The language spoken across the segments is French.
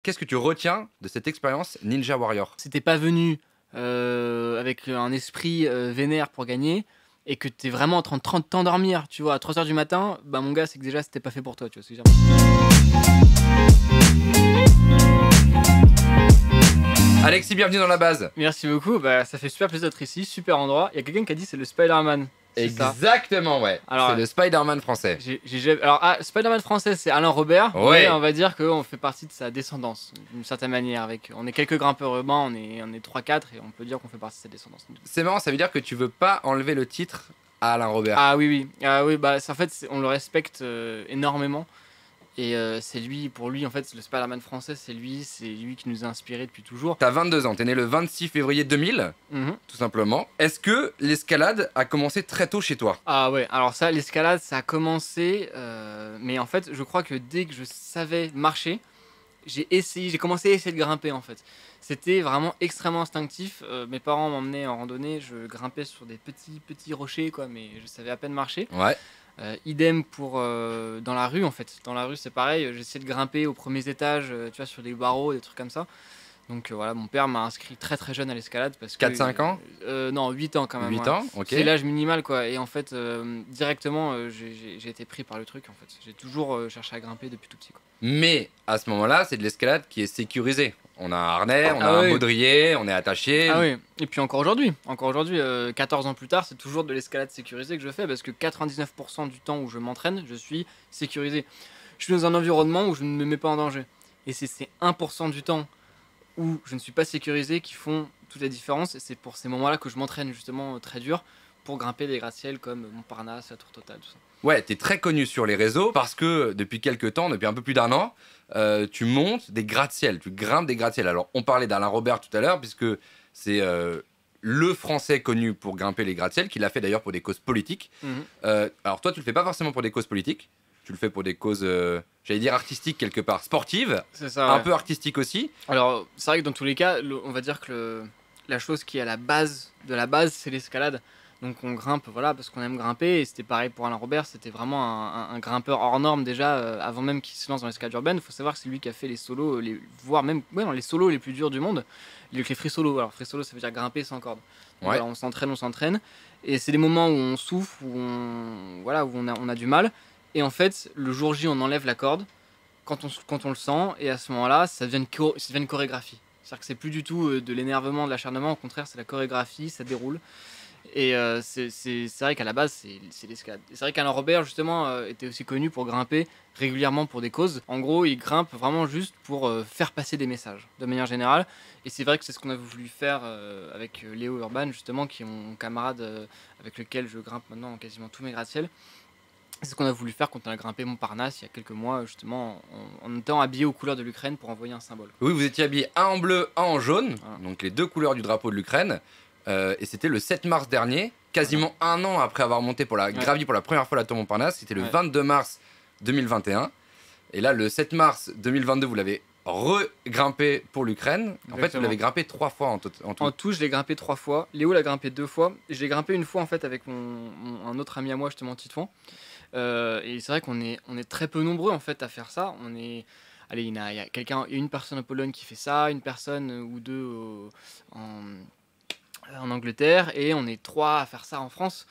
Qu'est-ce que tu retiens de cette expérience Ninja Warrior? C'était pas venu avec un esprit vénère pour gagner et que t'es vraiment en train de t'endormir, tu vois, à 3 heures du matin, bah mon gars, c'est que déjà c'était pas fait pour toi, tu vois ce que je veux dire. Alexis, bienvenue dans la base. Merci beaucoup, bah ça fait super plaisir d'être ici, super endroit. Il y a quelqu'un qui a dit c'est le Spider-Man. C'est ça. Exactement, ouais. Alors, C'est le Spider-Man français. Alors, Spider-Man français, c'est Alain Robert. Ouais. Mais on va dire qu'on fait partie de sa descendance, d'une certaine manière. On est quelques grimpeurs urbains, on est 3-4 et on peut dire qu'on fait partie de sa descendance. C'est marrant, ça veut dire que tu veux pas enlever le titre à Alain Robert. Ah oui, oui. Oui, bah, en fait, on le respecte énormément. Et c'est lui, pour lui, en fait, le Spider-Man français, c'est lui qui nous a inspirés depuis toujours. T'as 22 ans, t'es né le 26 février 2000, tout simplement. Est-ce que l'escalade a commencé très tôt chez toi? Ah ouais, alors ça, l'escalade, ça a commencé, mais en fait, je crois que dès que je savais marcher, j'ai commencé à essayer de grimper en fait. C'était vraiment extrêmement instinctif. Mes parents m'emmenaient en randonnée, je grimpais sur des petits rochers, quoi, mais je savais à peine marcher. Ouais. Idem pour dans la rue en fait. Dans la rue c'est pareil, j'essayais de grimper aux premiers étages, tu vois, sur des barreaux, des trucs comme ça. Donc voilà, mon père m'a inscrit très très jeune à l'escalade parce que 4-5 ans non, 8 ans quand même. 8 ouais. ans, ok. C'est l'âge minimal quoi. Et en fait, directement, j'ai été pris par le truc en fait. J'ai toujours cherché à grimper depuis tout petit quoi. Mais à ce moment-là, c'est de l'escalade qui est sécurisée. On a un harnais, on a un oui. baudrier, on est attaché. Ah oui, et puis encore aujourd'hui, 14 ans plus tard, c'est toujours de l'escalade sécurisée que je fais parce que 99% du temps où je m'entraîne, je suis sécurisé. Je suis dans un environnement où je ne me mets pas en danger. Et c'est ces 1% du temps où je ne suis pas sécurisé qui font toute la différence. Et c'est pour ces moments-là que je m'entraîne justement très dur pour grimper des gratte-ciel comme Montparnasse, la Tour Totale, tout ça. Ouais, t'es très connu sur les réseaux parce que depuis quelques temps, depuis un peu plus d'un an, tu montes des gratte-ciel, tu grimpes des gratte-ciel. Alors, on parlait d'Alain Robert tout à l'heure, puisque c'est le Français connu pour grimper les gratte-ciel, qui l'a fait d'ailleurs pour des causes politiques. Alors, toi, tu le fais pas forcément pour des causes politiques, tu le fais pour des causes, j'allais dire artistiques quelque part, sportives, C'est ça, un peu artistiques aussi. Alors, c'est vrai que dans tous les cas, on va dire que la chose qui est à la base de la base, c'est l'escalade. Donc on grimpe, voilà, parce qu'on aime grimper. Et c'était pareil pour Alain Robert, c'était vraiment un grimpeur hors norme déjà, avant même qu'il se lance dans l'escalade urbaine. Il faut savoir que c'est lui qui a fait les solos, voire même dans les solos les plus durs du monde, les free solos. Alors free solo, ça veut dire grimper sans corde. Donc, Ouais. voilà, on s'entraîne. Et c'est des moments où on souffre, où on a du mal. Et en fait, le jour J, on enlève la corde quand on le sent. Et à ce moment-là, ça devient une chorégraphie. C'est-à-dire que c'est plus du tout de l'énervement, de l'acharnement. Au contraire, c'est la chorégraphie, ça déroule. Et c'est vrai qu'à la base, c'est l'escalade. Et c'est vrai qu'Alain Robert, justement, était aussi connu pour grimper régulièrement pour des causes. En gros, il grimpe vraiment juste pour faire passer des messages, de manière générale. Et c'est vrai que c'est ce qu'on a voulu faire avec Léo Urban, justement, qui est mon camarade avec lequel je grimpe maintenant quasiment tous mes gratte-ciel. C'est ce qu'on a voulu faire quand on a grimpé Montparnasse il y a quelques mois, justement, en étant habillé aux couleurs de l'Ukraine pour envoyer un symbole. Oui, vous étiez habillé un en bleu, un en jaune, Voilà. donc les deux couleurs du drapeau de l'Ukraine. Et c'était le 7 mars dernier, quasiment un an après avoir gravi pour la première fois la tour Montparnasse. C'était le 22 mars 2021. Et là, le 7 mars 2022, vous l'avez regrimpé pour l'Ukraine. En fait, vous l'avez grimpé 3 fois en tout. En tout, je l'ai grimpé 3 fois. Léo l'a grimpé 2 fois. Je l'ai grimpé une fois en fait avec un autre ami à moi, justement, Titouan. Et c'est vrai qu'on est très peu nombreux en fait à faire ça. Allez, il y a une personne en Pologne qui fait ça, une personne ou deux en Angleterre, et on est 3 à faire ça en France.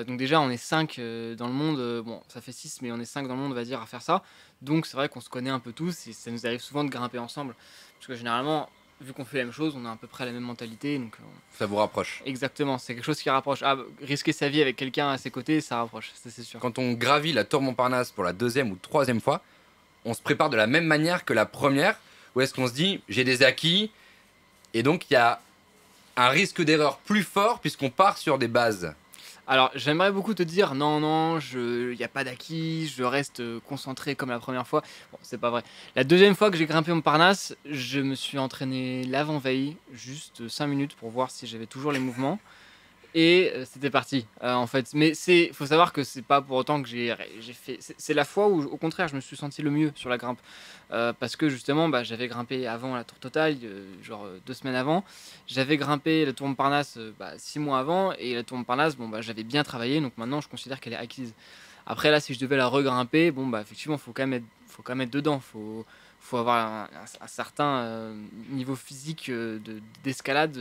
Donc déjà, on est 5 dans le monde. Bon, ça fait 6, mais on est 5 dans le monde, on va dire, à faire ça. Donc c'est vrai qu'on se connaît un peu tous, et ça nous arrive souvent de grimper ensemble. Parce que généralement, vu qu'on fait la même chose, on a à peu près la même mentalité. Donc, Ça vous rapproche. exactement, c'est quelque chose qui rapproche. Risquer sa vie avec quelqu'un à ses côtés, ça rapproche, ça c'est sûr. Quand on gravit la tour Montparnasse pour la deuxième ou troisième fois, on se prépare de la même manière que la première, ou est-ce qu'on se dit j'ai des acquis, et donc il y a un risque d'erreur plus fort puisqu'on part sur des bases? Alors, j'aimerais beaucoup te dire non, il n'y a pas d'acquis, je reste concentré comme la première fois. Bon, c'est pas vrai. La deuxième fois que j'ai grimpé Montparnasse, je me suis entraîné l'avant-veille, juste 5 minutes pour voir si j'avais toujours les mouvements. Et c'était parti, en fait. Mais faut savoir que c'est pas pour autant que j'ai fait. C'est la fois où, au contraire, je me suis senti le mieux sur la grimpe. Parce que justement, j'avais grimpé avant la Tour Totale, genre 2 semaines avant. J'avais grimpé la Tour Montparnasse 6 mois avant. Et la Tour Montparnasse, j'avais bien travaillé. Donc maintenant, je considère qu'elle est acquise. Après, là, si je devais la regrimper, effectivement, faut quand même être dedans. Faut faut avoir un certain niveau physique d'escalade,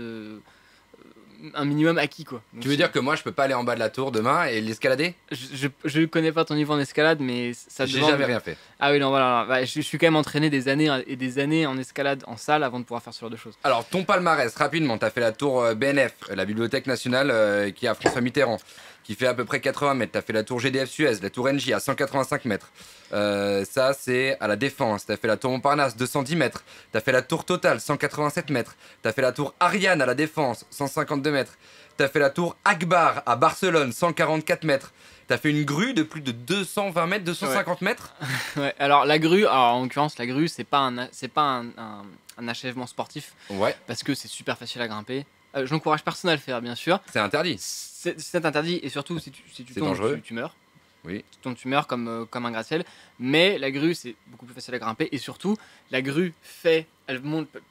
un minimum acquis, quoi. Donc, Tu veux dire que moi, je peux pas aller en bas de la tour demain et l'escalader? je connais pas ton niveau en escalade, mais ça J'ai demande... jamais rien fait. Ah oui, non, voilà. Bah, je suis quand même entraîné des années et des années en escalade en salle avant de pouvoir faire ce genre de choses. Alors, ton palmarès, rapidement, t'as fait la tour BNF, la Bibliothèque Nationale qui est à François Mitterrand, qui fait à peu près 80 mètres. T'as fait la tour GDF Suez, la tour NJ à 185 mètres. Ça, c'est à la Défense. T'as fait la tour Montparnasse, 210 mètres. T'as fait la tour Total, 187 mètres. T'as fait la tour Ariane à la Défense, 152 mètres. T'as fait la tour Akbar à Barcelone, 144 mètres. T'as fait une grue de plus de 220 mètres, 250 mètres. Ouais, alors la grue, alors en l'occurrence la grue c'est pas un achèvement sportif Ouais, parce que c'est super facile à grimper. Je n'encourage personne à le faire bien sûr. c'est interdit. C'est interdit et surtout si tu C'est tombes dangereux. tu meurs. Oui. Tu tombes tu meurs comme un gratte-ciel. Mais la grue c'est beaucoup plus facile à grimper et surtout la grue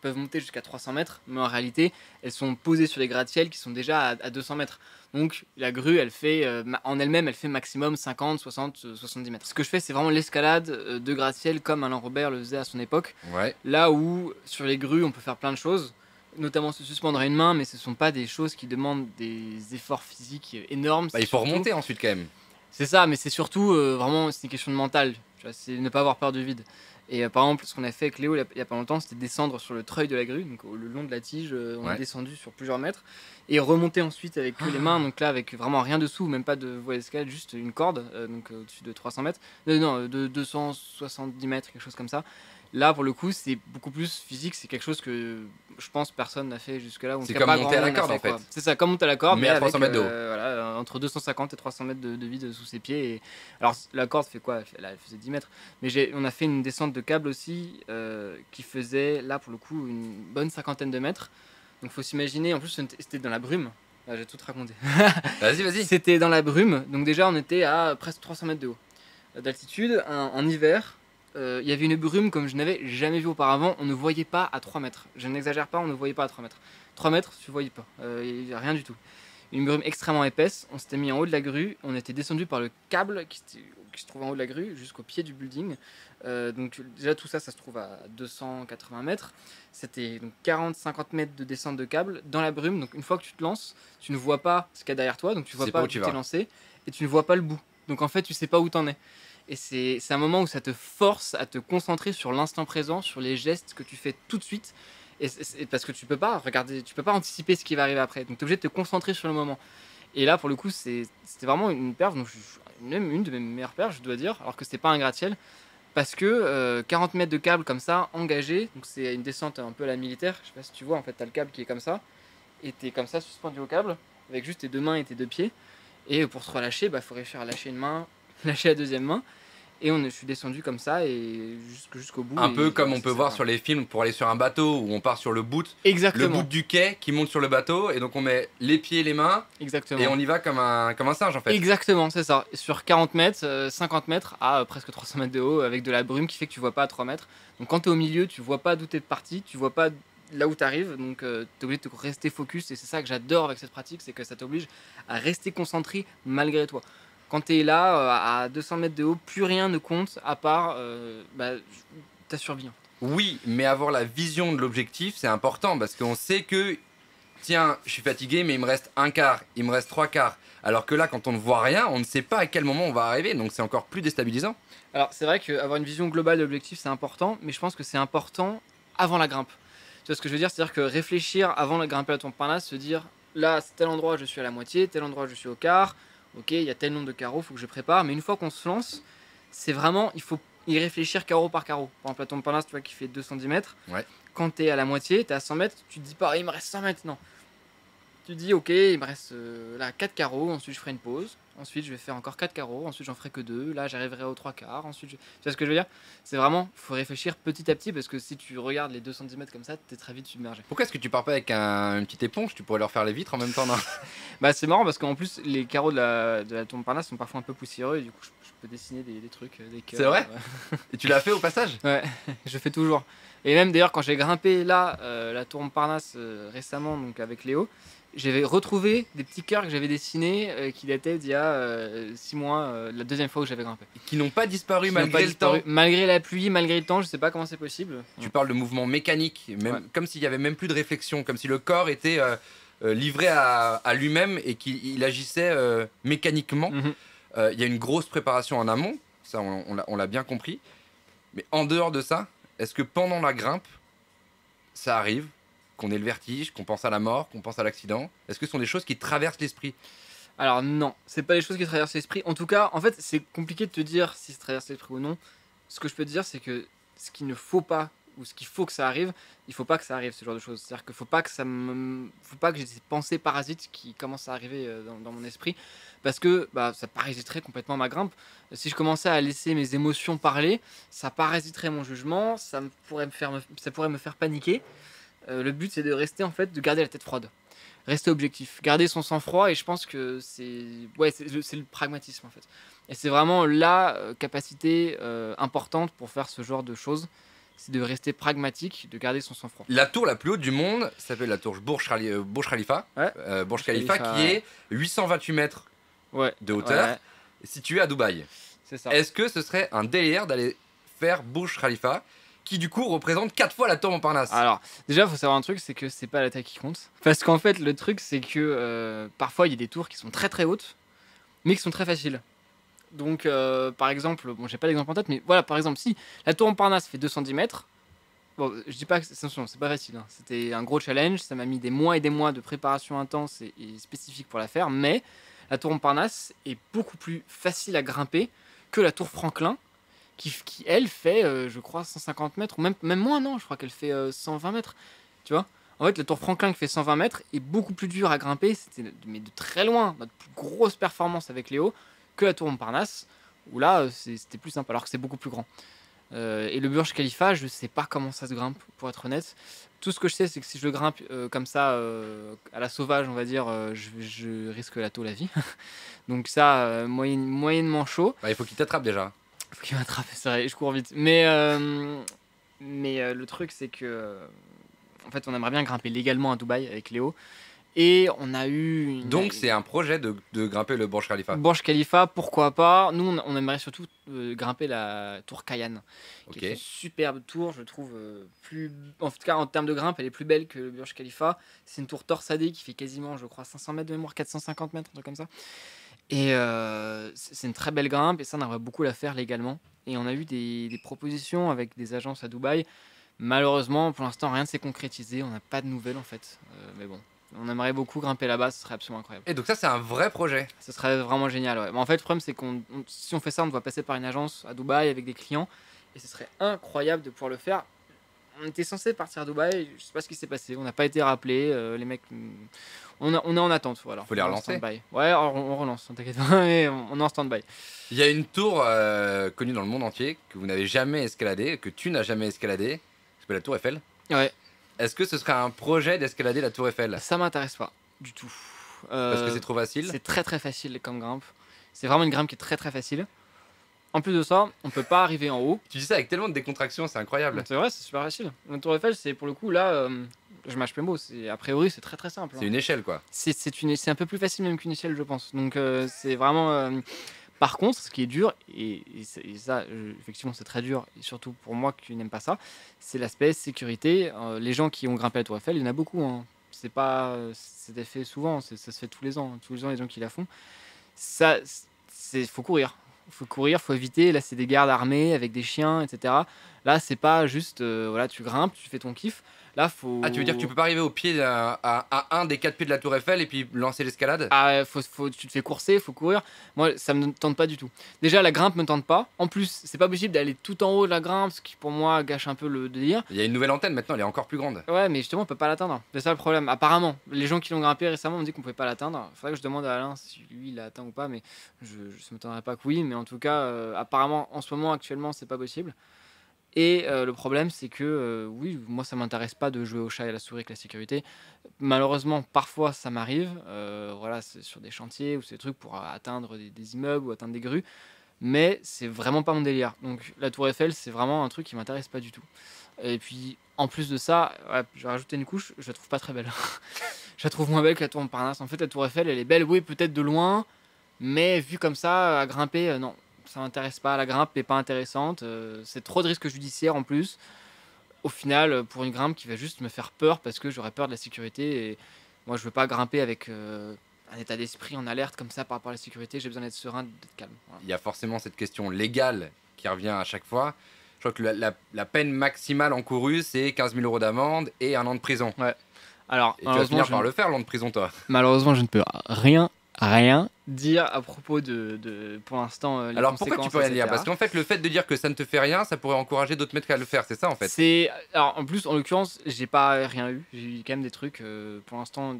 peuvent monter jusqu'à 300 mètres mais en réalité elles sont posées sur des gratte-ciel qui sont déjà à 200 mètres. Donc la grue, elle fait en elle-même, elle fait maximum 50, 60, 70 mètres. Ce que je fais, c'est vraiment l'escalade de gratte-ciel comme Alain Robert le faisait à son époque. Ouais. Là où sur les grues, on peut faire plein de choses, notamment se suspendre à une main, mais ce sont pas des choses qui demandent des efforts physiques énormes. Bah, il faut remonter ensuite quand même. C'est ça, mais c'est surtout vraiment c'est une question de mental. Tu vois, c'est ne pas avoir peur du vide. Et par exemple, ce qu'on a fait avec Léo il y a pas longtemps, c'était descendre sur le treuil de la grue, donc le long de la tige, on Ouais. est descendu sur plusieurs mètres, et remonter ensuite avec que les mains, donc là avec vraiment rien dessous, même pas de voie d'escalade, juste une corde, donc au-dessus de 300 mètres, non, de 270 mètres, quelque chose comme ça. Là, pour le coup, c'est beaucoup plus physique, c'est quelque chose que je pense personne n'a fait jusque-là. C'est comme monter à la corde, en fait. C'est ça, comme monter à la corde, Mais à 300 mètres de haut. Voilà, entre 250 et 300 mètres de vide sous ses pieds. Et... Alors, la corde fait quoi? Là, elle faisait 10 mètres. Mais on a fait une descente de câble aussi qui faisait, là, pour le coup, une bonne cinquantaine de mètres. Donc, faut s'imaginer, en plus, c'était dans la brume. Là, j'ai tout raconté. Vas-y. C'était dans la brume. Donc, déjà, on était à presque 300 mètres de haut d'altitude, en hiver. Il y avait une brume comme je n'avais jamais vu auparavant. On ne voyait pas à 3 mètres. Je n'exagère pas, on ne voyait pas à 3 mètres. 3 mètres, tu ne voyais pas. Rien du tout. Une brume extrêmement épaisse. On s'était mis en haut de la grue. On était descendu par le câble qui se trouve en haut de la grue jusqu'au pied du building. Donc déjà tout ça, ça se trouve à 280 mètres. C'était 40-50 mètres de descente de câble dans la brume. Donc une fois que tu te lances, tu ne vois pas ce qu'il y a derrière toi. Donc tu ne vois pas où tu t'es lancé. Et tu ne vois pas le bout. Donc en fait, tu ne sais pas où tu en es. Et c'est un moment où ça te force à te concentrer sur l'instant présent, sur les gestes que tu fais tout de suite. Et parce que tu peux pas regarder, tu peux pas anticiper ce qui va arriver après. Donc tu es obligé de te concentrer sur le moment. Et là, pour le coup, c'était vraiment une perf. Donc même une de mes meilleures perfs, je dois dire, alors que c'était pas un gratte-ciel. Parce que 40 mètres de câble comme ça, engagé, donc c'est une descente un peu à la militaire. Je sais pas si tu vois, en fait, tu as le câble qui est comme ça. Et tu es comme ça, suspendu au câble, avec juste tes deux mains et tes deux pieds. Et pour se relâcher, il faut réussir à lâcher une main, lâcher la deuxième main. Et je suis descendu comme ça et jusqu'au bout. Un peu comme on peut voir sur les films pour aller sur un bateau où on part sur le bout du quai qui monte sur le bateau et donc on met les pieds, les mains. Exactement. Et on y va comme un singe en fait. Exactement, c'est ça. Sur 40 mètres, 50 mètres à presque 300 mètres de haut avec de la brume qui fait que tu vois pas à 3 mètres. Donc quand tu es au milieu, tu vois pas d'où tu es parti, tu vois pas là où tu arrives. Donc tu es obligé de rester focus et c'est ça que j'adore avec cette pratique, c'est que ça t'oblige à rester concentré malgré toi. Quand tu es là, à 200 mètres de haut, plus rien ne compte à part ta survie. Oui, mais avoir la vision de l'objectif, c'est important parce qu'on sait que, tiens, je suis fatigué, mais il me reste un quart, il me reste trois quarts. Alors que là, quand on ne voit rien, on ne sait pas à quel moment on va arriver, donc c'est encore plus déstabilisant. Alors, c'est vrai qu'avoir une vision globale de l'objectif, c'est important, mais je pense que c'est important avant la grimpe. Tu vois ce que je veux dire? C'est-à-dire que réfléchir avant de grimper à ton Montparnasse, se dire, là, c'est tel endroit, je suis à la moitié, tel endroit, je suis au quart. Ok, il y a tel nombre de carreaux, il faut que je prépare. Mais une fois qu'on se lance, c'est vraiment, il faut y réfléchir carreau par carreau. Par exemple, à ton Montparnasse, tu vois, qui fait 210 mètres. Ouais. Quand tu es à la moitié, tu es à 100 mètres, tu te dis pas, il me reste 100 mètres. Non. Tu te dis, ok, il me reste là 4 carreaux. Ensuite, je ferai une pause. Ensuite, je vais faire encore 4 carreaux. Ensuite, j'en ferai que 2. Là, j'arriverai aux 3 quarts. Ensuite, tu vois ce que je veux dire? C'est vraiment, il faut réfléchir petit à petit parce que si tu regardes les 210 mètres comme ça, tu es très vite submergé. Pourquoi est-ce que tu pars pas avec une petite éponge? Tu pourrais leur faire les vitres en même temps, non? Bah, c'est marrant parce qu'en plus, les carreaux de la tour Montparnasse sont parfois un peu poussiéreux et du coup, je peux dessiner des trucs, des cœurs. C'est vrai? Et tu l'as fait au passage? Ouais, je fais toujours. Et même d'ailleurs, quand j'ai grimpé là, la tour Montparnasse récemment, donc avec Léo, j'avais retrouvé des petits cœurs que j'avais dessinés qui dataient d'il y a 6 mois, la deuxième fois où j'avais grimpé. Qui n'ont pas disparu Qui n'ont malgré pas le disparu. temps. Malgré la pluie, malgré le temps, je sais pas comment c'est possible. Tu parles de mouvement mécanique, même, Ouais. comme s'il y avait même plus de réflexion, comme si le corps était livré à lui-même et qu'il agissait mécaniquement. Mhm. Il y a une grosse préparation en amont, ça on l'a bien compris. Mais en dehors de ça, est-ce que pendant la grimpe, ça arrive qu'on ait le vertige, qu'on pense à la mort, qu'on pense à l'accident? Est-ce que ce sont des choses qui traversent l'esprit? Alors non, c'est pas les choses qui traversent l'esprit. En tout cas, en fait, c'est compliqué de te dire si ça traverse l'esprit ou non. Ce que je peux te dire, c'est que ce qu'il ne faut pas, ou ce qu'il faut que ça arrive, il faut pas que ça arrive, ce genre de choses. C'est-à-dire qu'il faut pas que faut pas que j'ai des pensées parasites qui commencent à arriver dans mon esprit, parce que bah, ça parasiterait complètement ma grimpe. Si je commençais à laisser mes émotions parler, ça parasiterait mon jugement, ça pourrait me faire paniquer. Le but, c'est de rester en fait, de garder la tête froide. Rester objectif, garder son sang-froid, et je pense que c'est le pragmatisme en fait. Et c'est vraiment la capacité importante pour faire ce genre de choses, c'est de rester pragmatique, de garder son sang-froid. La tour la plus haute du monde s'appelle la tour Burj Khalifa, Ouais. Burj Khalifa Khalifa, qui est 828 mètres Ouais, de hauteur, ouais, situé à Dubaï. c'est ça. Est-ce que ce serait un délire d'aller faire Burj Khalifa, qui du coup représente 4 fois la tour Montparnasse? Alors, déjà, il faut savoir un truc, c'est que c'est pas la taille qui compte. Parce qu'en fait, le truc, c'est que parfois, il y a des tours qui sont très très hautes, mais qui sont très faciles. Donc, par exemple, bon, j'ai pas d'exemple en tête, mais voilà, par exemple, si la tour Montparnasse fait 210 mètres, bon, je dis pas que attention, c'est pas facile, hein. C'était un gros challenge, ça m'a mis des mois et des mois de préparation intense et spécifique pour la faire, mais la tour Montparnasse est beaucoup plus facile à grimper que la tour Franklin, qui elle, fait, je crois, 150 mètres, ou même moins, non, je crois qu'elle fait 120 mètres, tu vois. En fait, la tour Franklin qui fait 120 mètres est beaucoup plus dur à grimper, mais de très loin, notre plus grosse performance avec Léo, que la tour Montparnasse, où là, c'était plus simple, alors que c'est beaucoup plus grand. Et le Burj Khalifa, je sais pas comment ça se grimpe, pour être honnête. Tout ce que je sais, c'est que si je le grimpe comme ça, à la sauvage, on va dire, je risque la vie. Donc ça, moyennement chaud. Bah, il faut qu'il t'attrape déjà. Faut qu'il m'attrape, c'est vrai, je cours vite. Mais le truc, c'est que... en fait, on aimerait bien grimper légalement à Dubaï avec Léo. Et on a eu... Donc c'est un projet de grimper le Burj Khalifa. Burj Khalifa, pourquoi pas. Nous, on aimerait surtout grimper la tour Cayenne, qui Ok. est une superbe tour, je trouve. En tout cas, en termes de grimpe, elle est plus belle que le Burj Khalifa. C'est une tour torsadée qui fait quasiment, je crois, 500 mètres de mémoire, 450 mètres, un truc comme ça. Et c'est une très belle grimpe, et ça, on aimerait beaucoup la faire légalement. Et on a eu des propositions avec des agences à Dubaï. Malheureusement, pour l'instant, rien ne s'est concrétisé. On n'a pas de nouvelles, en fait. Mais bon, on aimerait beaucoup grimper là-bas, ce serait absolument incroyable. Et donc ça c'est un vrai projet. Ce serait vraiment génial, ouais. Mais en fait, le problème, c'est si on fait ça, on doit passer par une agence à Dubaï avec des clients. Et ce serait incroyable de pouvoir le faire. On était censé partir à Dubaï, je sais pas ce qui s'est passé. On n'a pas été rappelé. Les mecs, on est en attente. Voilà. Faut les On est en relancer. stand-by. Ouais, on relance, t'inquiète pas. Mais on est en stand-by. Il y a une tour connue dans le monde entier que vous n'avez jamais escaladée, que tu n'as jamais escaladée, qui s'appelle la tour Eiffel. Ouais, Est-ce que ce serait un projet d'escalader la tour Eiffel? ça m'intéresse pas du tout. Parce que c'est trop facile. C'est très très facile comme grimpe. C'est vraiment une grimpe qui est très très facile. En plus de ça, on peut pas arriver en haut. Tu dis ça avec tellement de décontraction, c'est incroyable. C'est vrai, c'est super facile. La tour Eiffel, c'est pour le coup là, je mâche mes mots. A priori, c'est très très simple. C'est une échelle quoi. C'est un peu plus facile même qu'une échelle, je pense. Donc c'est vraiment. Par contre, ce qui est dur, et ça, effectivement, c'est très dur, et surtout pour moi qui n'aime pas ça, c'est l'aspect sécurité. Les gens qui ont grimpé la tour Eiffel, il y en a beaucoup, hein. C'est pas, c'est fait souvent, ça se fait tous les ans. Tous les ans, les gens qui la font. Ça, faut courir. Faut courir, faut éviter. Là, c'est des gardes armés avec des chiens, etc. Là, c'est pas juste, voilà, tu grimpes, tu fais ton kiff. Là, faut. Ah, tu veux dire que tu peux pas arriver au pied à un des 4 pieds de la tour Eiffel et puis lancer l'escalade? Ah, tu te fais courser, faut courir. Moi, ça me tente pas du tout. Déjà, la grimpe me tente pas. En plus, c'est pas possible d'aller tout en haut de la grimpe, ce qui pour moi gâche un peu le délire. Il y a une nouvelle antenne maintenant, elle est encore plus grande. Ouais, mais justement, on peut pas l'atteindre. C'est ça le problème. Apparemment, les gens qui l'ont grimpé récemment m'ont dit qu'on pouvait pas l'atteindre. Faudrait que je demande à Alain si lui il l'a atteint ou pas, mais je m'étonnerais pas que oui. Mais en tout cas, apparemment, en ce moment, actuellement, c'est pas possible. Et le problème, c'est que oui, moi, ça m'intéresse pas de jouer au chat et à la souris avec la sécurité. Malheureusement, parfois, ça m'arrive. Voilà, c'est sur des chantiers ou ces trucs pour atteindre des immeubles ou atteindre des grues. Mais c'est vraiment pas mon délire. Donc, la Tour Eiffel, c'est vraiment un truc qui m'intéresse pas du tout. Et puis, en plus de ça, ouais, je vais rajouter une couche, je la trouve pas très belle. Je la trouve moins belle que la tour Montparnasse. En fait, la tour Eiffel, elle est belle, oui, peut-être de loin, mais vue comme ça, à grimper, non, ça m'intéresse pas. La grimpe n'est pas intéressante. C'est trop de risques judiciaires en plus. Au final, pour une grimpe qui va juste me faire peur parce que j'aurais peur de la sécurité. Et moi, je veux pas grimper avec un état d'esprit en alerte comme ça par rapport à la sécurité. J'ai besoin d'être serein, d'être calme. Voilà. Il y a forcément cette question légale qui revient à chaque fois. Je crois que la peine maximale encourue, c'est 15 000 € d'amende et 1 an de prison. Ouais. Alors, et tu vas finir par le faire, l'an de prison, toi. Malheureusement, je ne peux rien dire à propos de pour l'instant, les Alors pourquoi tu peux rien etc. dire? Parce qu'en fait, le fait de dire que ça ne te fait rien, ça pourrait encourager d'autres mecs à le faire, c'est ça en fait? Alors, en plus, en l'occurrence, j'ai pas rien eu. J'ai eu quand même des trucs, pour l'instant,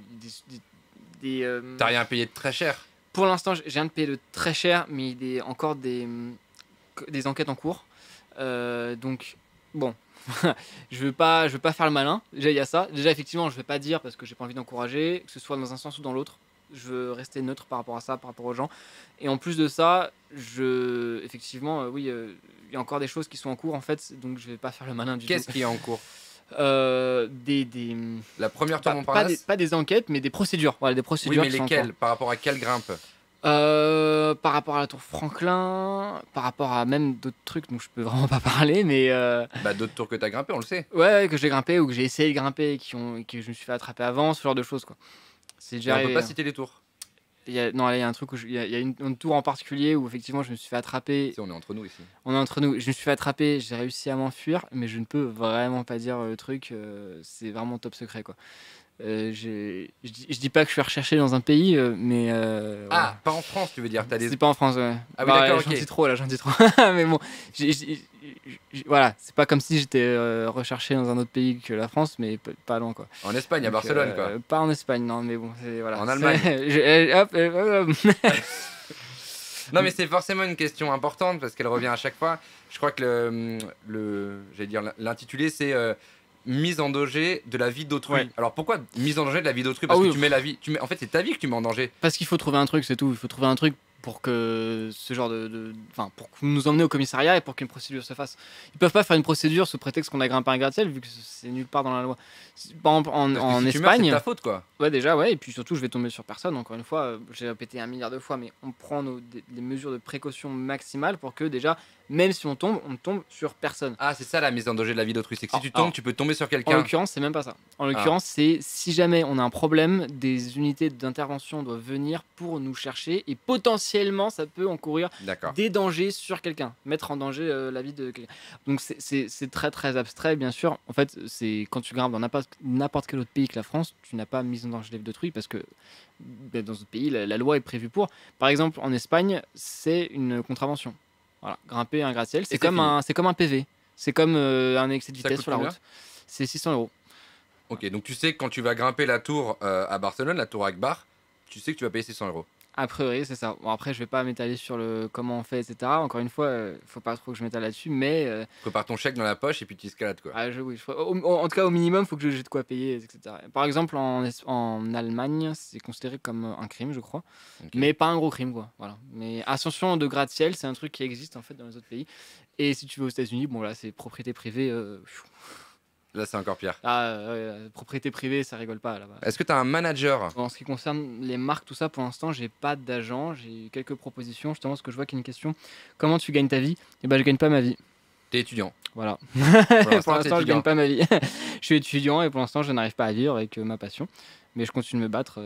T'as rien payé de très cher? Pour l'instant, j'ai rien de payé de très cher, mais il y a encore des enquêtes en cours. Donc, bon, je veux pas faire le malin. Déjà, il y a ça. Déjà, effectivement, je vais pas dire parce que j'ai pas envie d'encourager, que ce soit dans un sens ou dans l'autre. Je veux rester neutre par rapport à ça, par rapport aux gens. Et en plus de ça, effectivement, oui, il y a encore des choses qui sont en cours en fait, donc je vais pas faire le malin du tout. Qu'est-ce qui est en cours? La première tour Montparnasse? Pas des enquêtes, mais des procédures. Voilà, des procédures. Oui, mais lesquelles? Par rapport à quelle grimpe? Par rapport à la tour Franklin, par rapport à même d'autres trucs dont je peux vraiment pas parler, mais d'autres tours que t'as grimpé, on le sait. Ouais, que j'ai grimpé ou que j'ai essayé de grimper, que je me suis fait attraper avant, ce genre de choses quoi. C'est déjà arrivé. On peut pas citer les tours. Il y a un truc où il y a une tour en particulier où effectivement je me suis fait attraper. On est entre nous ici. On est entre nous. Je me suis fait attraper, j'ai réussi à m'enfuir, mais je ne peux vraiment pas dire le truc. C'est vraiment top secret quoi. Je dis pas que je suis recherché dans un pays, mais. Ah, pas en France, tu veux dire? C'est pas en France, ouais. Ah oui, d'accord, j'en dis trop là, j'en dis trop. Mais bon, voilà, c'est pas comme si j'étais recherché dans un autre pays que la France, mais pas loin quoi. En Espagne, à Barcelone quoi. Pas en Espagne, non, mais bon, voilà. En Allemagne. Hop. Non, mais c'est forcément une question importante parce qu'elle revient à chaque fois. Je crois que j'allais dire l'intitulé, c'est mise en danger de la vie d'autrui. Ouais. Alors pourquoi mise en danger de la vie d'autrui? Parce que tu mets la vie. En fait, c'est ta vie que tu mets en danger. Parce qu'il faut trouver un truc, c'est tout. Il faut trouver un truc pour que ce genre pour nous emmener au commissariat et pour qu'une procédure se fasse. Ils peuvent pas faire une procédure sous prétexte qu'on a grimpé un gratte-ciel vu que c'est nulle part dans la loi. Par exemple, en Espagne, c'est ta faute quoi. Ouais, déjà, ouais, et puis surtout je vais tomber sur personne. Encore une fois, j'ai répété 1 milliard de fois, mais on prend les mesures de précaution maximales pour que déjà, même si on tombe sur personne. Ah, c'est ça la mise en danger de la vie d'autrui, c'est que si tu tombes, tu peux tomber sur quelqu'un. En l'occurrence, c'est même pas ça. En l'occurrence, c'est si jamais on a un problème, des unités d'intervention doivent venir pour nous chercher et potentiellement ça peut encourir des dangers sur quelqu'un, mettre en danger la vie de quelqu'un. Donc c'est très très abstrait, bien sûr. En fait, c'est quand tu grimpes dans n'importe quel autre pays que la France, tu n'as pas mise en danger la vie d'autrui parce que dans ce pays, la loi est prévue pour. Par exemple, en Espagne, c'est une contravention. Voilà, grimper un gratte-ciel, c'est comme un PV. C'est comme un excès de vitesse sur la route. C'est 600 €. Ok, donc tu sais que quand tu vas grimper la tour à Barcelone, la tour Akbar, tu sais que tu vas payer 600 €. A priori, c'est ça. Bon, après, je vais pas m'étaler sur le comment on fait, etc. Encore une fois, faut pas trop que je m'étale là-dessus, mais. Prépare ton chèque dans la poche et puis tu escalades quoi. En tout cas, au minimum, faut que j'ai de quoi payer, etc. Par exemple, en Allemagne, c'est considéré comme un crime, je crois, mais pas un gros crime, quoi. Voilà. Mais ascension de gratte-ciel, c'est un truc qui existe en fait dans les autres pays. Et si tu vas aux États-Unis, bon là, c'est propriété privée. Là, c'est encore pire. Propriété privée, ça rigole pas là-bas. Est-ce que tu as un manager? En ce qui concerne les marques, tout ça, pour l'instant, j'ai pas d'agent. J'ai quelques propositions. Justement, parce que je vois qu'il y a une question. Comment tu gagnes ta vie? Eh ben, je gagne pas ma vie. T'es étudiant. Voilà. Pour l'instant, je gagne pas ma vie. Je suis étudiant et pour l'instant, je n'arrive pas à vivre avec ma passion. Mais je continue de me battre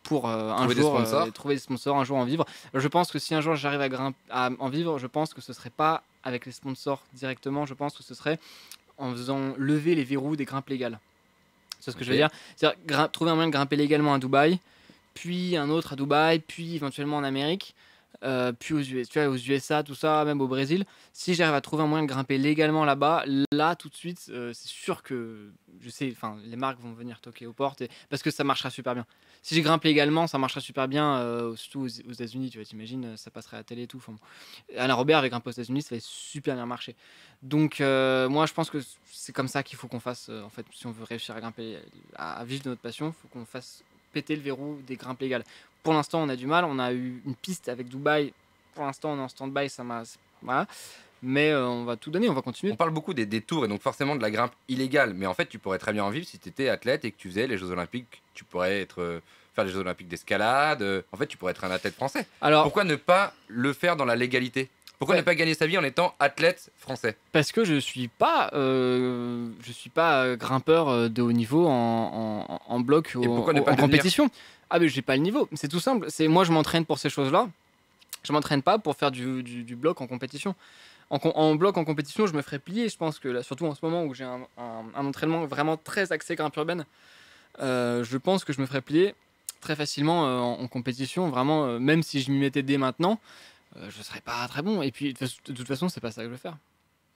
pour un jour trouver des sponsors, un jour en vivre. Je pense que si un jour j'arrive à en vivre, je pense que ce serait pas avec les sponsors directement. Je pense que ce serait en faisant lever les verrous des grimpes légales. C'est ce que je veux dire. C'est-à-dire trouver un moyen de grimper légalement à Dubaï, puis un autre à Dubaï, puis éventuellement en Amérique, puis aux USA, tout ça, même au Brésil. Si j'arrive à trouver un moyen de grimper légalement là-bas, là tout de suite, c'est sûr que je sais, les marques vont venir toquer aux portes parce que ça marchera super bien. Si j'ai grimpé légalement, ça marchera super bien, surtout aux États-Unis. Tu vois, t'imagines, ça passerait à la télé et tout. Alain Robert avec grimpé aux États-Unis, ça va super bien marcher. Donc moi, je pense que c'est comme ça qu'il faut qu'on fasse. En fait, si on veut réussir à grimper, à vivre de notre passion, il faut qu'on fasse péter le verrou des grimpes légales. Pour l'instant, on a du mal. On a eu une piste avec Dubaï. Pour l'instant, on est en stand-by. Voilà. Mais on va tout donner, on va continuer. On parle beaucoup des tours et donc forcément de la grimpe illégale, mais en fait tu pourrais très bien en vivre si tu étais athlète et que tu faisais les Jeux Olympiques, tu pourrais faire les Jeux Olympiques d'escalade, en fait tu pourrais être un athlète français. Alors, Pourquoi ne pas le faire dans la légalité? Pourquoi ne pas gagner sa vie en étant athlète français? parce que je suis pas grimpeur de haut niveau en bloc Et pourquoi ne pas en le devenir? compétition. Ah mais j'ai pas le niveau, c'est tout simple. C'est moi je m'entraîne pour ces choses-là. Je m'entraîne pas pour faire du bloc en compétition. En bloc en compétition, je me ferais plier. Je pense que là, surtout en ce moment où j'ai un entraînement vraiment très axé grimpe urbaine, je pense que je me ferais plier très facilement en compétition. Vraiment, même si je m'y mettais dès maintenant, je serais pas très bon. Et puis de toute façon, c'est pas ça que je veux faire.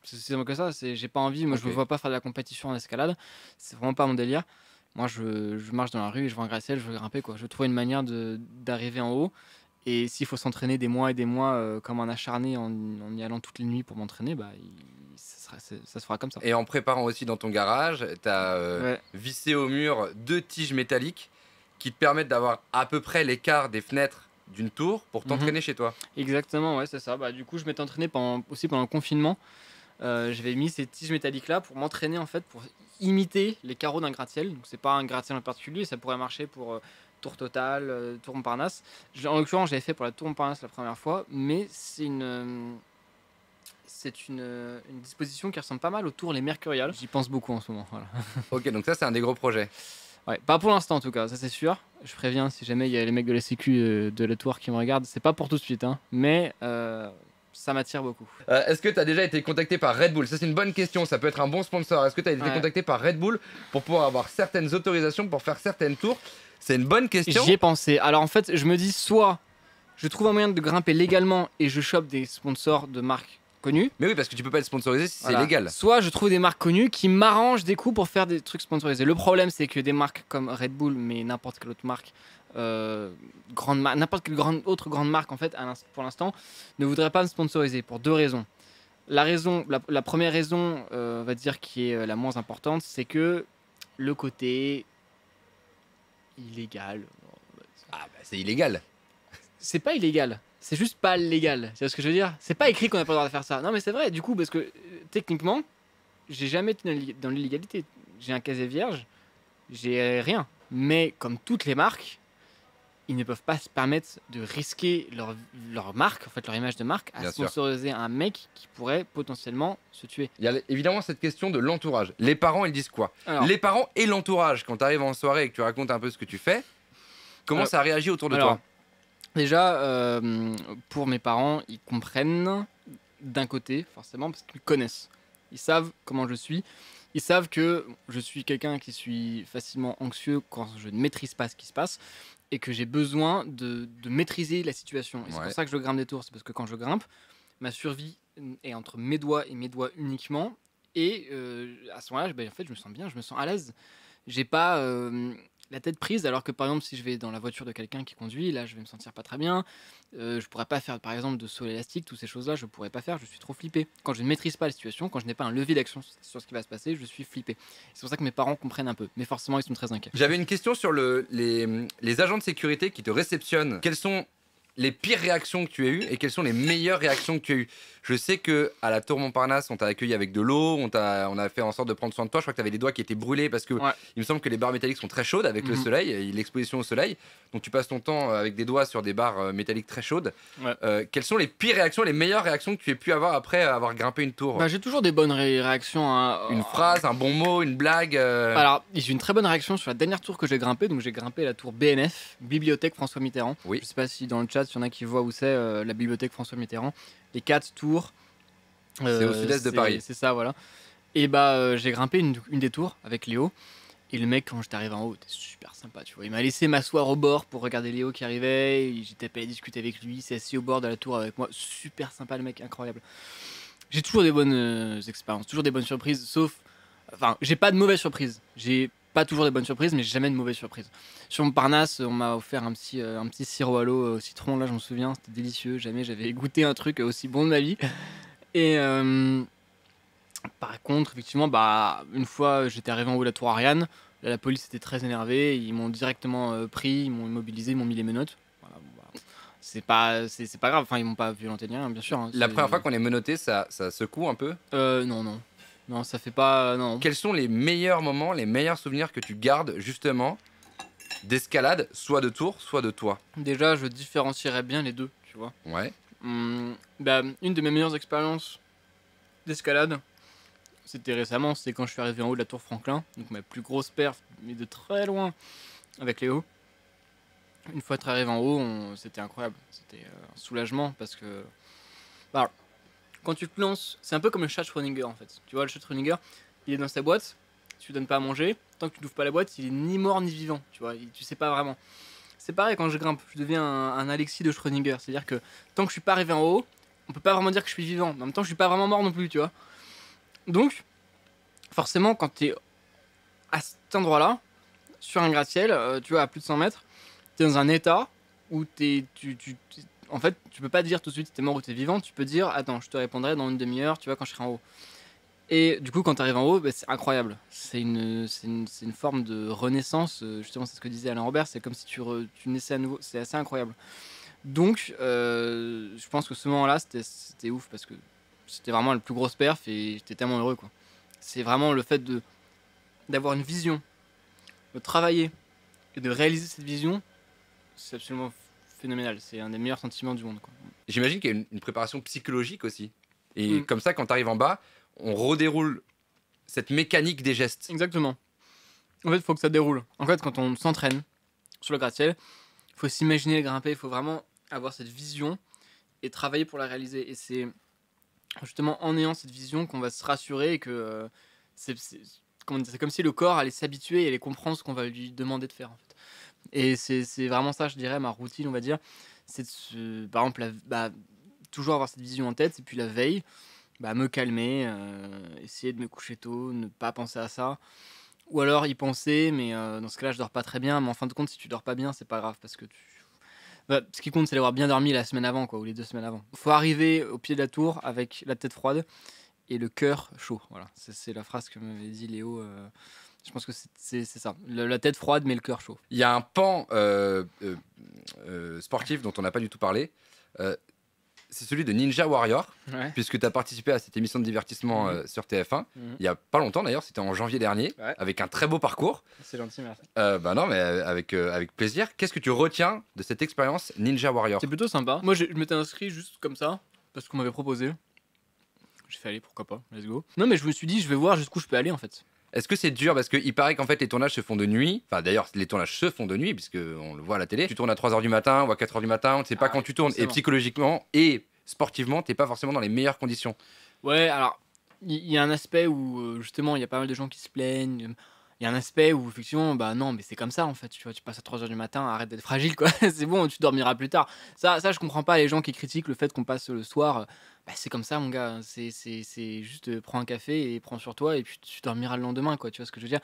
C'est simple que ça. J'ai pas envie. Moi, je Ok. me vois pas faire de la compétition en escalade. C'est vraiment pas mon délire. Moi, je marche dans la rue et je vois un gratte-ciel, je veux grimper quoi. Je veux trouver une manière d'arriver en haut. Et s'il faut s'entraîner des mois et des mois comme un acharné en y allant toutes les nuits pour m'entraîner, bah, ça se fera comme ça. Et en préparant aussi dans ton garage, tu as Ouais. vissé au mur 2 tiges métalliques qui te permettent d'avoir à peu près l'écart des fenêtres d'une tour pour t'entraîner chez toi. Exactement, ouais, c'est ça. Bah, du coup, je m'étais entraîné aussi pendant le confinement. J'avais mis ces tiges métalliques là pour m'entraîner en fait, pour imiter les carreaux d'un gratte-ciel. Donc, c'est pas un gratte-ciel en particulier, ça pourrait marcher pour Tour Total, Tour Montparnasse. En l'occurrence, j'avais fait pour la Tour Montparnasse la première fois, mais c'est une disposition qui ressemble pas mal au Tour Les Mercuriales. J'y pense beaucoup en ce moment. Voilà. Ok, donc ça c'est un des gros projets. Ouais, pas pour l'instant en tout cas, ça c'est sûr. Je préviens si jamais il y a les mecs de la Sécu de la Tour qui me regardent, c'est pas pour tout de suite, hein, mais ça m'attire beaucoup. Est-ce que tu as déjà été contacté par Red Bull? Ça c'est une bonne question, ça peut être un bon sponsor. Est-ce que tu as été Ouais. contacté par Red Bull pour pouvoir avoir certaines autorisations pour faire certaines tours? C'est une bonne question. J'y ai pensé. Alors en fait, je me dis soit je trouve un moyen de grimper légalement et je chope des sponsors de marques connues. Mais oui, parce que tu peux pas être sponsorisé si Voilà. c'est légal. Soit je trouve des marques connues qui m'arrangent des coups pour faire des trucs sponsorisés. Le problème, c'est que des marques comme Red Bull, mais n'importe quelle autre marque, n'importe quelle autre grande marque, en fait, pour l'instant, ne voudrait pas me sponsoriser pour 2 raisons. La première raison, on va dire, qui est la moins importante, c'est que le côté illégal. Ah bah c'est illégal. C'est pas illégal, c'est juste pas légal. Tu vois ce que je veux dire? C'est pas écrit qu'on n'a pas le droit de faire ça. Non, mais c'est vrai, du coup, parce que techniquement, j'ai jamais été dans l'illégalité. J'ai un casier vierge, j'ai rien. Mais comme toutes les marques, ils ne peuvent pas se permettre de risquer leur marque, en fait, leur image de marque, à Bien sûr. sponsoriser un mec qui pourrait potentiellement se tuer. Il y a évidemment cette question de l'entourage. Les parents, ils disent quoi? Alors, Les parents et l'entourage, quand tu arrives en soirée et que tu racontes un peu ce que tu fais, comment Alors- ça réagit autour de alors, toi? déjà, pour mes parents, ils comprennent d'un côté, forcément, parce qu'ils connaissent. Ils savent comment je suis. Ils savent que je suis quelqu'un qui suis facilement anxieux quand je ne maîtrise pas ce qui se passe et que j'ai besoin de maîtriser la situation. Et c'est Ouais. pour ça que je grimpe des tours. C'est parce que quand je grimpe, ma survie est entre mes doigts et mes doigts uniquement. Et à ce moment-là, en fait, je me sens bien, je me sens à l'aise. J'ai pas la tête prise, alors que par exemple, si je vais dans la voiture de quelqu'un qui conduit, là, je vais me sentir pas très bien. Je pourrais pas faire, par exemple, de saut élastique, toutes ces choses-là, je pourrais pas faire, je suis trop flippé. Quand je ne maîtrise pas la situation, quand je n'ai pas un levier d'action sur ce qui va se passer, je suis flippé. C'est pour ça que mes parents comprennent un peu, mais forcément, ils sont très inquiets. J'avais une question sur les agents de sécurité qui te réceptionnent. Quelles sont les pires réactions que tu as eues et quelles sont les meilleures réactions que tu as eues? Je sais que à la Tour Montparnasse, on t'a accueilli avec de l'eau, on a fait en sorte de prendre soin de toi. Je crois que tu avais les doigts qui étaient brûlés parce que Ouais. il me semble que les barres métalliques sont très chaudes avec le Mhm. soleil et l'exposition au soleil. Donc tu passes ton temps avec des doigts sur des barres métalliques très chaudes. Ouais. Quelles sont les pires réactions, les meilleures réactions que tu aies pu avoir après avoir grimpé une tour? Bah, j'ai toujours des bonnes réactions. Hein. Une phrase, un bon mot, une blague Alors, j'ai une très bonne réaction sur la dernière tour que j'ai grimpée. Donc, j'ai grimpé la tour BNF, Bibliothèque François Mitterrand. Oui. Je sais pas si dans le chat, il y en a qui voient où c'est la bibliothèque François Mitterrand. Les 4 tours. C'est au sud-est de Paris. C'est ça, voilà. Et bah, j'ai grimpé une des tours avec Léo. Et le mec, quand j'étais arrivé en haut, était super sympa, tu vois. Il m'a laissé m'asseoir au bord pour regarder Léo qui arrivait. J'étais pas allé discuter avec lui. Il s'est assis au bord de la tour avec moi. Super sympa, le mec, incroyable. J'ai toujours des bonnes expériences, toujours des bonnes surprises, sauf. Enfin, j'ai pas de mauvaises surprises. J'ai pas toujours des bonnes surprises, mais j'ai jamais de mauvaises surprises. Sur Montparnasse, on m'a offert un petit sirop à l'eau au citron, là, je m'en souviens, c'était délicieux. Jamais j'avais goûté un truc aussi bon de ma vie. Et par contre, effectivement, bah, une fois, j'étais arrivé en haut de la tour Ariane. Là, la police était très énervée. Ils m'ont directement pris, ils m'ont immobilisé, ils m'ont mis les menottes. Voilà, bon, bah, c'est pas grave. Enfin, ils m'ont pas violenté ni rien, bien sûr. Hein, La première fois qu'on est menotté, ça secoue un peu. Non, ça fait pas. Non. Quels sont les meilleurs moments, les meilleurs souvenirs que tu gardes justement d'escalade, soit de Tours, soit de toi? Déjà, je différencierais bien les deux, tu vois. Ouais. Une de mes meilleures expériences d'escalade, c'était récemment, c'était quand je suis arrivé en haut de la tour Franklin, donc ma plus grosse perf, mais de très loin, avec Léo. Une fois être arrivé en haut, c'était incroyable, c'était un soulagement parce que bah, quand tu te lances, c'est un peu comme le chat Schrödinger en fait. Tu vois, le chat Schrödinger, il est dans sa boîte, tu lui donnes pas à manger, tant que tu n'ouvres pas la boîte, il est ni mort ni vivant, tu vois, tu sais pas vraiment. C'est pareil quand je grimpe, je deviens un Alexis de Schrödinger, c'est-à-dire que tant que je suis pas arrivé en haut, on peut pas vraiment dire que je suis vivant, mais en même temps je suis pas vraiment mort non plus, tu vois. Donc, forcément, quand tu es à cet endroit-là, sur un gratte-ciel, tu vois, à plus de 100 mètres, tu es dans un état où en fait, tu peux pas dire tout de suite si t'es mort ou t'es vivant, tu peux dire, attends, je te répondrai dans une demi-heure, tu vois, quand je serai en haut. Et du coup, quand tu arrives en haut, bah, c'est incroyable. C'est une forme de renaissance, justement, c'est ce que disait Alain Robert, c'est comme si tu naissais à nouveau, c'est assez incroyable. Donc, je pense que ce moment-là, c'était ouf parce que c'était vraiment la plus grosse perf et j'étais tellement heureux, quoi. C'est vraiment le fait d'avoir une vision, de travailler et de réaliser cette vision, c'est absolument phénoménal. C'est un des meilleurs sentiments du monde, quoi. J'imagine qu'il y a une préparation psychologique aussi. Et comme ça, quand tu arrives en bas, on redéroule cette mécanique des gestes. Exactement. En fait, il faut que ça déroule. En fait, quand on s'entraîne sur le gratte-ciel, il faut s'imaginer grimper, il faut vraiment avoir cette vision et travailler pour la réaliser. Et c'est justement en ayant cette vision qu'on va se rassurer et que c'est comme si le corps allait s'habituer et allait comprendre ce qu'on va lui demander de faire, en fait. Et c'est vraiment ça, je dirais, ma routine, on va dire. C'est par exemple, toujours avoir cette vision en tête, et puis la veille, me calmer, essayer de me coucher tôt, ne pas penser à ça. Ou alors y penser, mais dans ce cas-là, je dors pas très bien. Mais en fin de compte, si tu dors pas bien, c'est pas grave, parce que ce qui compte, c'est d'avoir bien dormi la semaine avant, quoi, ou les 2 semaines avant. Faut arriver au pied de la tour avec la tête froide et le cœur chaud. Voilà, c'est la phrase que m'avait dit Léo. Je pense que c'est ça. La tête froide, mais le cœur chaud. Il y a un pan sportif dont on n'a pas du tout parlé. C'est celui de Ninja Warrior, Ouais. puisque tu as participé à cette émission de divertissement sur TF1. Il y a pas longtemps d'ailleurs, c'était en janvier dernier, avec un très beau parcours. C'est gentil, merci. Non, mais avec plaisir. Qu'est-ce que tu retiens de cette expérience Ninja Warrior? C'est plutôt sympa. Moi, je m'étais inscrit juste comme ça, parce qu'on m'avait proposé. J'ai fait aller, pourquoi pas, let's go. Non, mais je me suis dit, je vais voir jusqu'où je peux aller en fait. Est-ce que c'est dur? Parce qu'il paraît qu'en fait les tournages se font de nuit. Enfin d'ailleurs les tournages se font de nuit puisqu'on le voit à la télé. Tu tournes à 3h du matin ou à 4h du matin, on ne sait pas quand tu tournes. Et psychologiquement et sportivement, t'es pas forcément dans les meilleures conditions. Ouais, alors il y a un aspect où justement il y a pas mal de gens qui se plaignent. Il y a un aspect où effectivement, non, mais c'est comme ça en fait. Tu vois, tu passes à 3h du matin, arrête d'être fragile quoi. C'est bon, tu dormiras plus tard. Ça, je comprends pas les gens qui critiquent le fait qu'on passe le soir. C'est comme ça mon gars. C'est juste prends un café et prends sur toi et puis tu dormiras le lendemain quoi. Tu vois ce que je veux dire?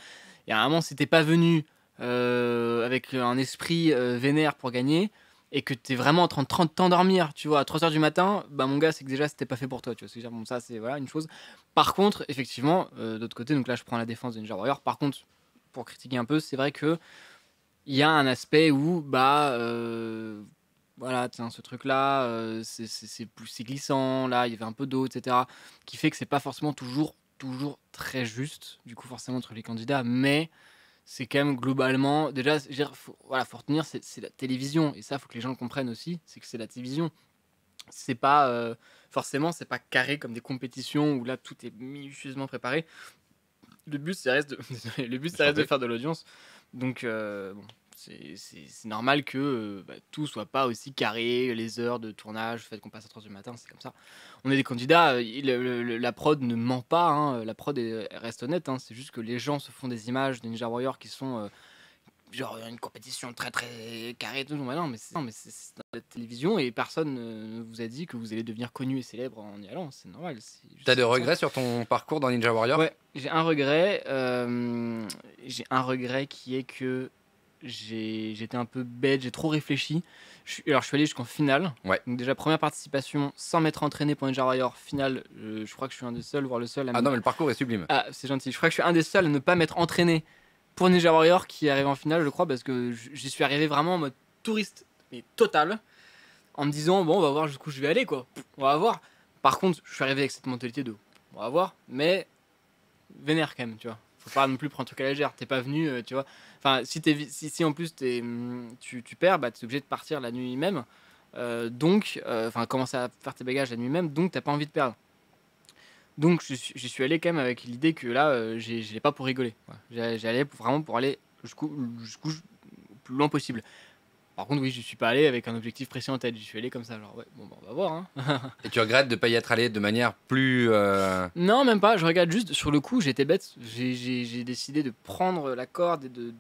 Il y a un moment, si t'es pas venu avec un esprit vénère pour gagner et que t'es vraiment en train de t'endormir, tu vois, à 3h du matin, mon gars, c'est que déjà c'était pas fait pour toi, tu vois ce que je veux dire. Bon, ça c'est voilà une chose. Par contre, effectivement, d'autre côté, donc là je prends la défense de Ninja Warrior. Par contre, pour critiquer un peu, c'est vrai que il y a un aspect où voilà, tiens, ce truc là, c'est glissant, là il y avait un peu d'eau, etc. Qui fait que c'est pas forcément toujours très juste, du coup forcément entre les candidats, mais c'est quand même globalement déjà je veux dire, faut retenir c'est la télévision et ça faut que les gens le comprennent aussi, c'est que c'est la télévision, c'est pas forcément c'est pas carré comme des compétitions où là tout est minutieusement préparé. Le but ça reste de de faire de l'audience, donc bon, c'est normal que tout soit pas aussi carré, les heures de tournage, le fait qu'on passe à 3h du matin, c'est comme ça. On est des candidats, la prod ne ment pas, hein, la prod reste honnête, hein, c'est juste que les gens se font des images de Ninja Warrior qui sont genre une compétition très très carrée, tout. Non, mais c'est dans la télévision et personne ne vous a dit que vous allez devenir connu et célèbre en y allant, c'est normal. T'as des regrets sur ton parcours dans Ninja Warrior? Ouais, j'ai un regret qui est que j'étais un peu bête, j'ai trop réfléchi. Je suis allé jusqu'en finale. Ouais. Donc déjà première participation sans m'être entraîné pour Ninja Warrior. Finale, je crois que je suis un des seuls, voire le seul. Non mais le parcours est sublime. Ah c'est gentil. Je crois que je suis un des seuls à ne pas m'être entraîné pour Ninja Warrior qui arrive en finale, je crois, parce que j'y suis arrivé vraiment en mode touriste, mais total. en me disant bon, on va voir jusqu'où je vais aller, quoi. On va voir. Par contre, je suis arrivé avec cette mentalité de on va voir, mais vénère quand même, tu vois. Faut pas non plus prendre un truc à la légère. T'es pas venu, tu vois. Enfin, si en plus tu perds, bah t'es obligé de partir la nuit même. Donc, commencer à faire tes bagages la nuit même, donc t'as pas envie de perdre. Donc, j'y suis allé quand même avec l'idée que là, j'y allais pas pour rigoler. J'y allais vraiment pour aller jusqu'au plus loin possible. Par contre, oui, je suis pas allé avec un objectif précis en tête. J'y suis allé comme ça, genre, ouais, bon, bah, on va voir. Hein. Et tu regrettes de ne pas y être allé de manière plus. Non, même pas. Je regarde juste, sur le coup, j'étais bête. J'ai décidé de prendre la corde et de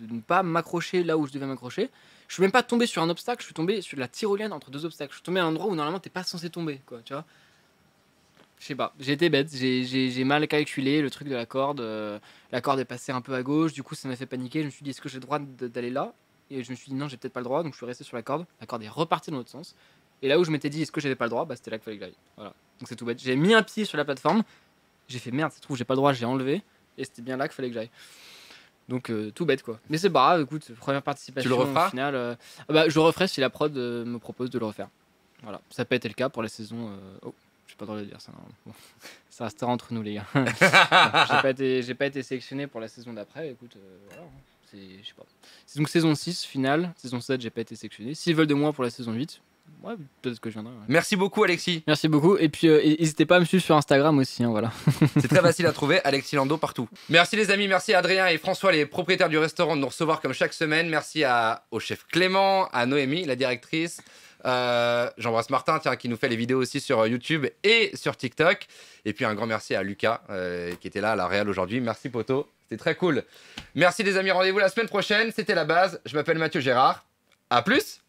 ne pas m'accrocher là où je devais m'accrocher. Je suis même pas tombé sur un obstacle, je suis tombé sur la tyrolienne entre deux obstacles. Je suis tombé à un endroit où normalement t'es pas censé tomber, quoi, tu vois. Je sais pas, j'ai été bête, j'ai mal calculé le truc de la corde. La corde est passée un peu à gauche, du coup ça m'a fait paniquer. Je me suis dit, est-ce que j'ai le droit d'aller là? Et je me suis dit, non, j'ai peut-être pas le droit, donc je suis resté sur la corde. La corde est repartie dans l'autre sens. Et là où je m'étais dit, est-ce que j'avais pas le droit? Bah c'était là qu'il fallait que j'aille. Voilà, donc c'est tout bête. J'ai mis un pied sur la plateforme, j'ai fait merde, ça se trouve, j'ai pas le droit, j'ai enlevé. Et c'était bien là qu'il fallait que j'aille. Donc tout bête quoi. Mais c'est pas grave, écoute, première participation. Tu le referas au final, bah, je le referai si la prod me propose de le refaire. Voilà, ça n'a pas été le cas pour la saison. Oh, j'ai pas le droit de le dire ça. Bon. Ça restera entre nous les gars. Bon, j'ai pas été sélectionné pour la saison d'après. Écoute, voilà, c'est, je sais pas. C'est donc saison 6 finale, saison 7 j'ai pas été sélectionné. S'ils veulent de moi pour la saison 8, ouais, peut-être que je viendrai. Ouais. Merci beaucoup, Alexis. Merci beaucoup. Et puis, n'hésitez pas à me suivre sur Instagram aussi. Hein, voilà. C'est très facile à trouver, Alexis Lando partout. Merci les amis, merci à Adrien et François, les propriétaires du restaurant, de nous recevoir comme chaque semaine. Merci au chef Clément, à Noémie, la directrice. J'embrasse Martin, tiens, qui nous fait les vidéos aussi sur YouTube et sur TikTok. Et puis un grand merci à Lucas, qui était là à la Réal aujourd'hui. Merci poto, c'était très cool. Merci les amis, rendez-vous la semaine prochaine. C'était La Base. Je m'appelle Mathieu Gérard. À plus.